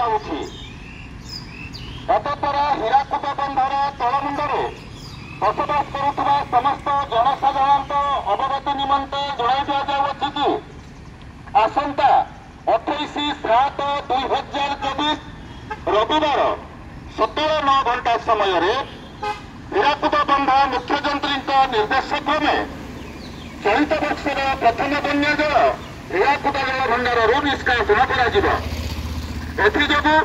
ପାଉଛି। ଏତଦ୍ୱାରା ହୀରାକୁଦ ବନ୍ଧର ତଳମୁଣ୍ଡରେ ବସବାସ କରୁଥିବା ସମସ୍ତ ଜନସାଧାରଣଙ୍କ ଅବଗତି ନିମନ୍ତେ ଜଣାଇ ଦିଆଯାଉଅଛି କି ଆସନ୍ତା 28/7/2024 ରବିବାର 17:09 ଘଣ୍ଟା ସମୟରେ ହୀରାକୁଦ ବନ୍ଧ ମୁଖ୍ୟଯନ୍ତ୍ରୀଙ୍କ ନିର୍ଦ୍ଦେଶ କ୍ରମେ ଚଳିତ ବର୍ଷର ପ୍ରଥମ ବନ୍ୟା ଜଳ ହୀରାକୁଦ ଜଳ ଭଣ୍ଡାରରୁ ନିଷ୍କାସନ କରାଯିବ। ଏଥିଯୋଗୁଁ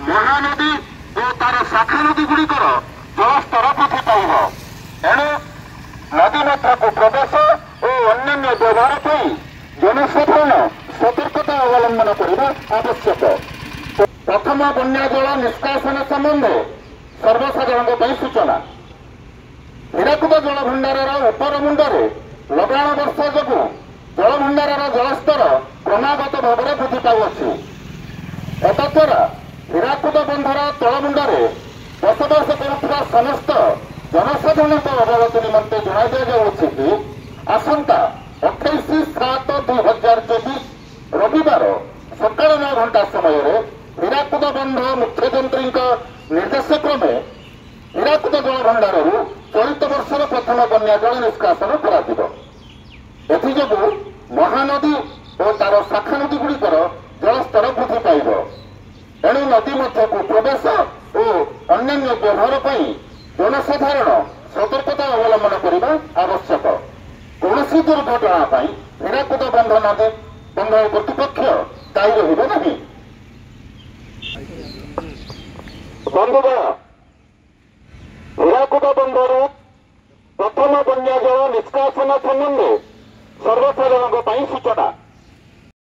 ମହାନଦୀ ଓ ତାର ଶାଖା ନଦୀଗୁଡ଼ିକର ଜଳସ୍ତର ବୃଦ୍ଧି ପାଇବ। ଏଣୁ ନଦୀ ମଧ୍ୟକୁ ପ୍ରବେଶ ଓ ଅନ୍ୟାନ୍ୟ ବ୍ୟବହାର ପାଇଁ ଜନସାଧାରଣ ସତର୍କତା ଅବଲମ୍ବନ କରିବା ଆବଶ୍ୟକ। ପ୍ରଥମ ବନ୍ୟା ଜଳ ନିଷ୍କାସନ ସମ୍ବନ୍ଧେ ସର୍ବସାଧାରଣଙ୍କ ପାଇଁ ସୂଚନା। ହୀରାକୁଦ ଜଳଭଣ୍ଡାରର ଉପର ମୁଣ୍ଡରେ ଲଗାଣ ବର୍ଷା ଯୋଗୁଁ ଜଳଭଣ୍ଡାରର ଜଳସ୍ତର କ୍ରମାଗତ ଭାବରେ ବୃଦ୍ଧି ପାଉଅଛି। ଏତଦ୍ୱାରା ହୀରାକୁଦ ବନ୍ଧର ତଳମୁଣ୍ଡରେ ବସବାସ କରୁଥିବା ସମସ୍ତ ଜନସାଧାରଣଙ୍କ ଅବଗତି ନିମନ୍ତେ ଜଣାଇ ଦିଆଯାଉଅଛି କି ଆସନ୍ତା 28/7/2024 ରବିବାର ସକାଳ 9 ଘଣ୍ଟା ସମୟରେ ହୀରାକୁଦ ବନ୍ଧ ମୁଖ୍ୟଯନ୍ତ୍ରୀଙ୍କ ନିର୍ଦ୍ଦେଶ କ୍ରମେ ହୀରାକୁଦ ଜଳଭଣ୍ଡାରରୁ ଚଳିତ ବର୍ଷର ପ୍ରଥମ ବନ୍ୟା ଜଳ ନିଷ୍କାସନ କରାଯିବ। ଏଥିଯୋଗୁଁ ମହାନଦୀ ଓ ତାର ଶାଖା ନଦୀଗୁଡ଼ିକର ଜଳସ୍ତର ବୃଦ୍ଧି ପାଇବ। ଏଣୁ ନଦୀ ମଧ୍ୟକୁ ପ୍ରବେଶ ଓ ଅନ୍ୟାନ୍ୟ ବ୍ୟବହାର ପାଇଁ ଜନସାଧାରଣ ସତର୍କତା ଅବଲମ୍ବନ କରିବା ଆବଶ୍ୟକ। କୌଣସି ଦୁର୍ଘଟଣା ପାଇଁ ହୀରାକୁଦ ବନ୍ଧ ନଦୀ ବନ୍ଧ କର୍ତ୍ତୃପକ୍ଷ ଦାୟୀ ରହିବ ନାହିଁ। ବନ୍ଧୁଗଣ, ହୀରାକୁଦ ବନ୍ଧରୁ ପ୍ରଥମ ବନ୍ୟା ଜଳ ନିଷ୍କାସନ ସମ୍ବନ୍ଧେ ସର୍ବସାଧାରଣଙ୍କ ପାଇଁ ସୂଚନା।